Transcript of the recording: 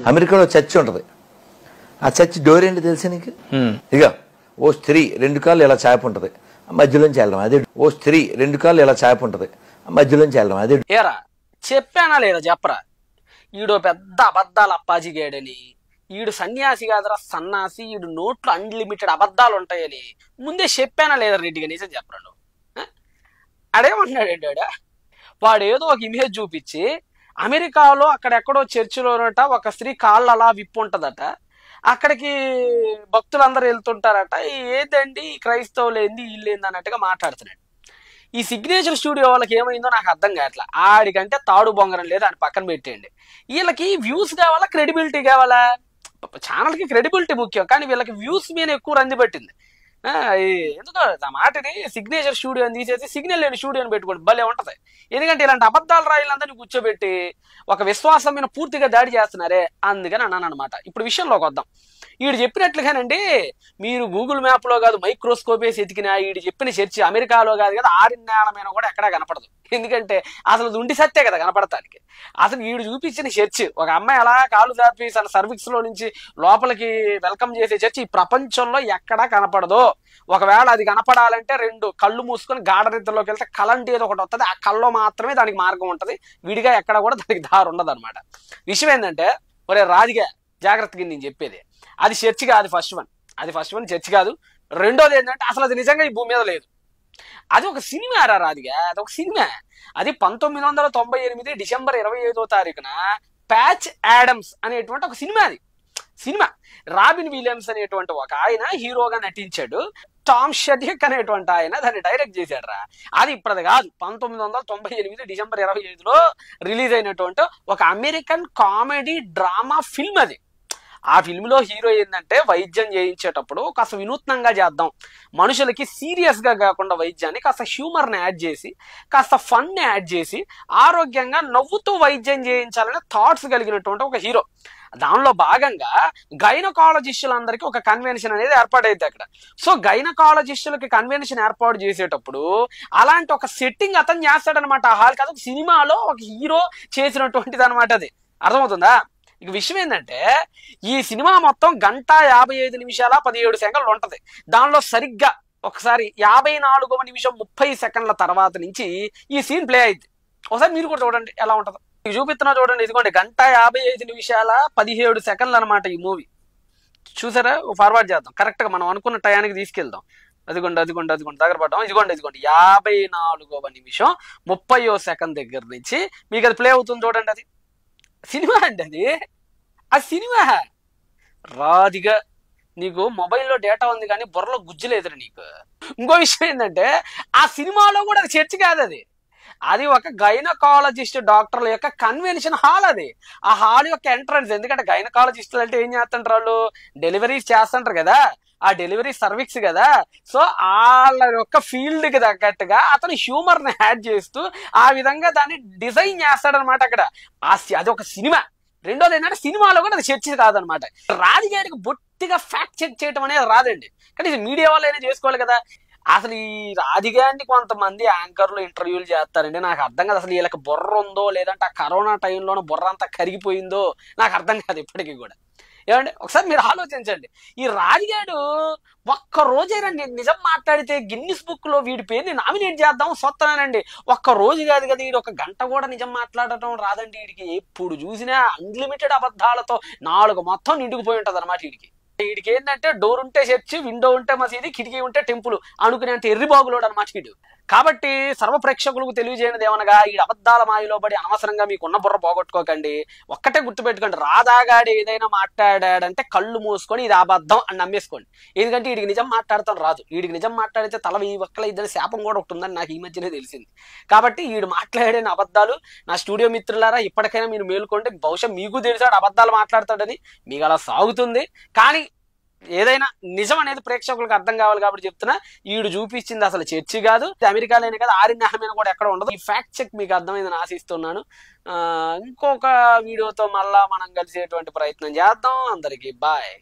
అమెరికాలో చర్చ్ ఉంటది. ఆ చర్చ్ డోర్ ఏంటి తెలుసా నీకు? ఇక ఓ స్త్రీ 2 కాళ్ళు ఇలా చాప ఉంటది, మధ్యలోంచి వెళ్ళడం అదే. ఓ స్త్రీ 2 కాళ్ళు ఇలా చాప ఉంటది, మధ్యలోంచి వెళ్ళడం అదే. ఏరా చెప్పానా లేదా చెప్పరా? ఈడో పెద్ద అబద్ధాలు అప్పాజిగాడని, ఈడు సన్యాసి కాదురా సన్నాసి, ఈడు నోట్లో అన్లిమిటెడ్ అబద్ధాలు ఉంటాయని ముందే చెప్పానా లేదా రెడ్డిగా? నిజం చెప్పరా నువ్వు? అడేమంటున్నాడు ఆడ? వాడు ఏదో ఒక ఇమేజ్ చూపించి అమెరికాలో అక్కడెక్కడో చర్చిలోనట ఒక స్త్రీ కాళ్ళు అలా విప్పు ఉంటదట, అక్కడికి భక్తులందరూ వెళ్తుంటారట, ఏదండి క్రైస్తవులు ఏంది వీళ్ళేంది అన్నట్టుగా మాట్లాడుతున్నాడు. ఈ సిగ్నేచర్ స్టూడియో వాళ్ళకి ఏమైందో నాకు అర్థం కావట్లా. ఆడికంటే తాడు బొంగరం లేదు, అని పక్కన పెట్టేయండి. వీళ్ళకి వ్యూస్ కావాలా, క్రెడిబిలిటీ కావాలా? ఛానల్కి క్రెడిబిలిటీ ముఖ్యం, కానీ వీళ్ళకి వ్యూస్ మీద ఎక్కువ రంది పట్టింది. ఎందుకో ఆ మాటని సిగ్నేచర్ స్టూడియో అని తీసేసి సిగ్నల్ లేని స్టూడియో అని పెట్టుకోండి, భలే ఉంటది. ఎందుకంటే ఇలాంటి అబద్ధాలు రాయాలందరినీ కూర్చోబెట్టి ఒక విశ్వాసం మీద పూర్తిగా దాడి చేస్తున్నారే, అందుకని అన్నాను అనమాట. ఇప్పుడు విషయంలోకి వద్దాం. వీడు చెప్పినట్లుగానండి, మీరు గూగుల్ మ్యాప్ లో కాదు మైక్రోస్కోప్ వేసి ఎతికినా వీడు చెప్పిన చర్చి అమెరికాలో కాదు కదా, ఆరిన్నేళ్ల మీద కూడా ఎక్కడా కనపడదు. ఎందుకంటే అసలు ఉండి సత్తే కదా కనపడతానికి. అసలు వీడు చూపించిన చర్చి, ఒక అమ్మాయి అలా కాలు దాపి తన సర్వీస్ లో నుంచి లోపలికి వెల్కమ్ చేసే చర్చి ఈ ప్రపంచంలో ఎక్కడా కనపడదు. ఒకవేళ అది కనపడాలంటే 2 కళ్ళు మూసుకొని గాఢనిద్రలోకి వెళ్తే కలంటి ఏదో ఒకటి వస్తుంది, ఆ కళ్ళలో మాత్రమే దానికి మార్గం ఉంటుంది, విడిగా ఎక్కడ కూడా దానికి దారి ఉండదు అనమాట. విషయం ఏంటంటే, ఒరే రాజుగా జాగ్రత్తగా నేను చెప్పేది, అది చర్చి కాదు. ఫస్ట్ వన్ చర్చి కాదు. రెండోది ఏంటంటే అసలు అది నిజంగా ఈ భూమి మీద లేదు. అది ఒక సినిమా రా రాజుగా, అది ఒక సినిమా. అది 1998 డిసెంబర్ 25వ తారీఖున ప్యాచ్ యాడమ్స్ అనేటువంటి ఒక సినిమా. అది సినిమా రాబిన్ విలియమ్స్ అనేటువంటి ఒక ఆయన హీరోగా నటించాడు. టామ్ షెడ్రిక్ అనేటువంటి ఆయన దాన్ని డైరెక్ట్ చేశాడు రా. అది ఇప్పుడు కాదు, 1998 డిసెంబర్ 25లో రిలీజ్ అయినటువంటి ఒక అమెరికన్ కామెడీ డ్రామా ఫిల్మ్ అది. ఆ ఫిల్మ్లో హీరో ఏంటంటే వైద్యం చేయించేటప్పుడు కాస్త వినూత్నంగా చేద్దాం, మనుషులకి సీరియస్గా కాకుండా వైద్యాన్ని కాస్త హ్యూమర్ని యాడ్ చేసి, కాస్త ఫన్ని యాడ్ చేసి, ఆరోగ్యంగా నవ్వుతూ వైద్యం చేయించాలనే థాట్స్ కలిగినటువంటి ఒక హీరో. దానిలో భాగంగా గైనకాలజిస్టులందరికీ ఒక కన్వెన్షన్ అనేది ఏర్పాటైంది అక్కడ. సో గైనకాలజిస్టులకి కన్వెన్షన్ ఏర్పాటు చేసేటప్పుడు అలాంటి ఒక సెట్టింగ్ అతను చేస్తాడనమాట. ఆ హాల్కి అది ఒక సినిమాలో ఒక హీరో చేసినటువంటిది అనమాట. అది అర్థమవుతుందా? ఇక విషయం ఏంటంటే, ఈ సినిమా మొత్తం 1:55:17 ఉంటది. దానిలో సరిగ్గా ఒకసారి 54వ నిమిషం 30 సెకండ్ల తర్వాత నుంచి ఈ సీన్ ప్లే అయింది. ఒకసారి మీరు కూడా చూడండి ఎలా ఉంటుందో. మీకు చూపిస్తున్నా చూడండి, ఇదిగోండి 1:55:17 అనమాట ఈ మూవీ. చూసారా? ఫార్వర్డ్ చేద్దాం, కరెక్ట్ గా మనం అనుకున్న టయానికి తీసుకెళ్దాం. అదిగోండి దగ్గర పడ్డాం. ఇదిగోండి 54వ నిమిషం 30వ సెకండ్ దగ్గర నుంచి మీకు అది ప్లే అవుతుంది చూడండి. అది సినిమా అండి, అది సినిమా. రాదిగా నీకు మొబైల్లో డేటా ఉంది కానీ బుర్రలో గుజ్జులేదురా నీకు. ఇంకో విషయం ఏంటంటే, ఆ సినిమాలో కూడా అది చర్చ కాదు, అది ఒక గైనకాలజిస్ట్ డాక్టర్ల యొక్క కన్వెన్షన్ హాల్. అది ఆ హాల్ యొక్క ఎంట్రన్స్. ఎందుకంటే గైనకాలజిస్టులు అంటే ఏం చేస్తుంటారు, వాళ్ళు డెలివరీస్ చేస్తుంటారు కదా, ఆ డెలివరీ సర్వీస్ కదా. సో వాళ్ళ యొక్క ఫీల్డ్ కి తగ్గట్టుగా అతను హ్యూమర్ ని యాడ్ చేస్తూ ఆ విధంగా దాన్ని డిజైన్ చేస్తాడనమాట అక్కడ. అది ఒక సినిమా. రెండోది ఏంటంటే, సినిమాలో కూడా అది చర్చ కాదనమాట. రాజుగారికి బొత్తిగా ఫ్యాక్ట్ చెక్ చేయడం అనేది రాదండి, కానీ ఇది మీడియా వాళ్ళు అయినా చేసుకోవాలి కదా. అసలు ఈ రాజుగారిని కొంతమంది యాంకర్లు ఇంటర్వ్యూలు చేస్తారండి, నాకు అర్థం కాదు. అసలు వీళ్ళకి బుర్ర ఉందో లేదంటే ఆ కరోనా టైంలోనూ బుర్ర అంతా కరిగిపోయిందో నాకు అర్థం కాదు ఇప్పటికీ కూడా. ఏమంటే ఒకసారి మీరు ఆలోచించండి, ఈ రాజుగాడు ఒక్క రోజైనా నేను నిజం మాట్లాడితే గిన్నిస్ బుక్ లో వీడి పేరుని నామినేట్ చేద్దాం సొత్తనానండి. ఒక్క రోజు కాదు కదా, వీడు 1 గంట కూడా నిజం మాట్లాడటం రాదండి వీడికి. ఎప్పుడు చూసినా అన్లిమిటెడ్ అబద్ధాలతో 4 మొత్తం నిండుకుపోయి ఉంటది అనమాట వీడికి. వీడికి ఏంటంటే డోర్ ఉంటే చర్చి, విండో ఉంటే మసీది, కిటికీ ఉంటే టెంపుల్ అనుకునేంత ఎర్రిబాగులోడు అనమాట వీడు. కాబట్టి సర్వ ప్రేక్షకులకు తెలియజేయనిది ఏమనగా, ఈ అబద్ధాల మాయలో పడి అనవసరంగా మీకున్న బుర్ర పోగొట్టుకోకండి. ఒక్కటే గుర్తుపెట్టుకోండి, రాధాగాడు ఏదైనా మాట్లాడాడంటే కళ్ళు మూసుకొని ఇది అబద్ధం అని నమ్మేసుకోండి. ఎందుకంటే వీడికి నిజం మాట్లాడతాం రాదు. వీడికి నిజం మాట్లాడితే తల ఈ ఒక్కల ఇద్దరు శాపం కూడా ఒకటి ఉందని నాకు ఈ మధ్యనే తెలిసింది. కాబట్టి వీడు మాట్లాడే అబద్ధాలు, నా స్టూడియో మిత్రులారా ఇప్పటికైనా మీరు మేలుకోండి. బహుశా మీకు తెలిసాడు అబద్ధాలు మాట్లాడతాడని, మీకు అలా సాగుతుంది. కానీ ఏదైనా నిజం అనేది ప్రేక్షకులకు అర్థం కావాలి కాబట్టి చెప్తున్నా. ఈడు చూపించింది అసలు చర్చి కాదు, అమెరికాలోనే కాదు, ఆరిన్యాహమైన కూడా ఎక్కడ ఉండదు. ఈ ఫ్యాక్ట్ చెక్ మీకు అర్థమైందని ఆశిస్తున్నాను. ఇంకొక వీడియోతో మళ్ళా మనం కలిసేటువంటి ప్రయత్నం చేద్దాం. అందరికీ బాయ్.